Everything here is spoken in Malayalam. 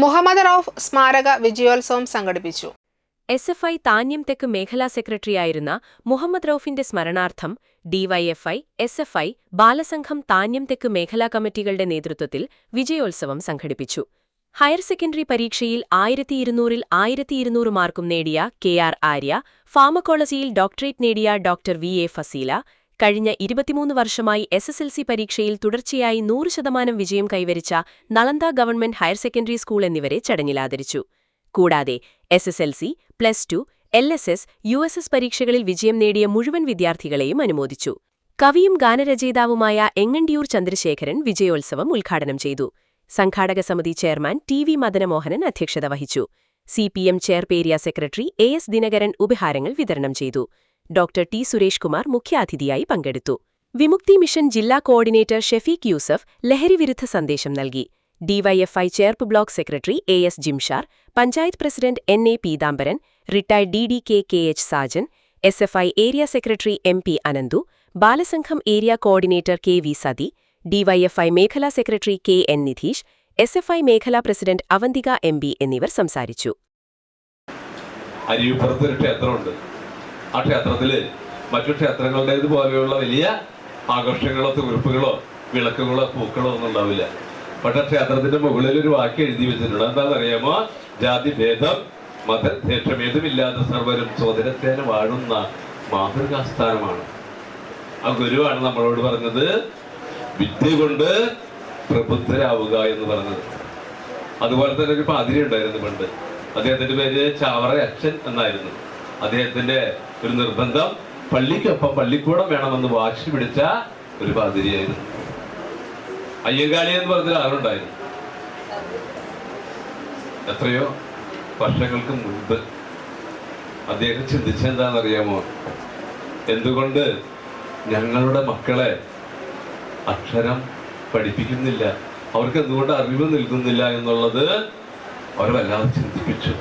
മുഹമ്മദ് റൌഫ് സ്മാരക വിജയോത്സവം സംഘടിപ്പിച്ചു. SFI താന്യം തെക്ക് മേഖലാ സെക്രട്ടറിയായിരുന്ന മുഹമ്മദ് റൌഫിന്റെ സ്മരണാർത്ഥം DYFI, SFI, ബാലസംഘം താന്യം തെക്ക് മേഖലാ കമ്മിറ്റികളുടെ നേതൃത്വത്തിൽ വിജയോത്സവം സംഘടിപ്പിച്ചു. ഹയർ സെക്കൻഡറി പരീക്ഷയിൽ 1200-ൽ 1200 മാർക്കും നേടിയ KR ആര്യ, ഫാർമക്കോളജിയിൽ ഡോക്ടറേറ്റ് നേടിയ ഡോക്ടർ VA ഫസീല, കഴിഞ്ഞ 23 വർഷമായി SSLC പരീക്ഷയിൽ തുടർച്ചയായി 100% വിജയം കൈവരിച്ച Nalanda government higher secondary school എന്നിവരെ ചടങ്ങിൽ ആദരിച്ചു. കൂടാതെ SSLC, +2, LSS, USS പരീക്ഷകളിൽ വിജയം നേടിയ മുഴുവൻ വിദ്യാർത്ഥികളെയും അനുമോദിച്ചു. കവിയും ഗാനരചയിതാവുമായ എങ്ങണ്ടിയൂർ ചന്ദ്രശേഖരൻ വിജയോത്സവം ഉദ്ഘാടനം ചെയ്തു. സംഘാടക സമിതി ചെയർമാൻ TV മദനമോഹനൻ അധ്യക്ഷത വഹിച്ചു. CPM ചെയർപേരിയ സെക്രട്ടറി AS ദിനകരൻ ഉപഹാരങ്ങൾ വിതരണം ചെയ്തു. ഡോക്ടർ T സുരേഷ് കുമാർ മുഖ്യാതിഥിയായി പങ്കെടുത്തു. വിമുക്തി മിഷൻ ജില്ലാ കോർഡിനേറ്റർ ഷെഫീഖ് യൂസഫ് ലഹരിവിരുദ്ധ സന്ദേശം നൽകി. DYFI ചെയർപ്പ് block secretary AS Jimshar, panchayat president NA Peethambaran, retired DDK KH Sajan, SFI area secretary MP Ananthu, Balasangham area coordinator KV Sathi, DYFI മേഖലാ സെക്രട്ടറി KN നിധീഷ്, SFI മേഖലാ പ്രസിഡന്റ് അവന്തിക MB എന്നിവർ സംസാരിച്ചു. അരിവിപ്പുറത്തൊരു ക്ഷേത്രമുണ്ട്. ആ ക്ഷേത്രത്തിൽ മറ്റു ക്ഷേത്രങ്ങളുടേതുപോലെയുള്ള വലിയ ആഘോഷങ്ങളോ തീർപ്പുകളോ വിളക്കുകളോ പൂക്കളോ ഒന്നും ഉണ്ടാവില്ല. പക്ഷെ ക്ഷേത്രത്തിന്റെ മുകളിൽ ഒരു വാക്യം എഴുതി വെച്ചിട്ടുണ്ട്. എന്താണെന്നറിയാമോ? ജാതിഭേദം മതഭേദമില്ലാതെ സർവരും സോദരത്തേനെ വാഴുന്ന മാതൃകാസ്ഥാനമാണ്. ആ ഗുരുവാണ് നമ്മളോട് പറഞ്ഞത് വിദ്യ കൊണ്ട് പ്രബുദ്ധരാവുക എന്ന് പറഞ്ഞത്. അതുപോലെ തന്നെ ഒരു പാതിരി ഉണ്ടായിരുന്നു പണ്ട്. അദ്ദേഹത്തിന്റെ പേര് ചാവറ അച്ഛൻ എന്നായിരുന്നു. അദ്ദേഹത്തിന്റെ ഒരു നിർബന്ധം പള്ളിക്കൊപ്പം പള്ളിക്കൂടം വേണമെന്ന് വാശി പിടിച്ച ഒരു പാതിരിയായിരുന്നു. അയ്യങ്കാളി എന്ന് പറഞ്ഞ ആളുണ്ടായിരുന്നു. എത്രയോ വർഷങ്ങൾക്ക് മുൻപ് അദ്ദേഹം ചിന്തിച്ചെന്താണെന്നറിയാമോ? എന്തുകൊണ്ട് ഞങ്ങളുടെ മക്കളെ അക്ഷരം പഠിപ്പിക്കുന്നില്ല, അവർക്ക് എന്തുകൊണ്ട് അറിവ് നൽകുന്നില്ല എന്നുള്ളത് അവർ വല്ലാതെ ചിന്തിപ്പിച്ചു.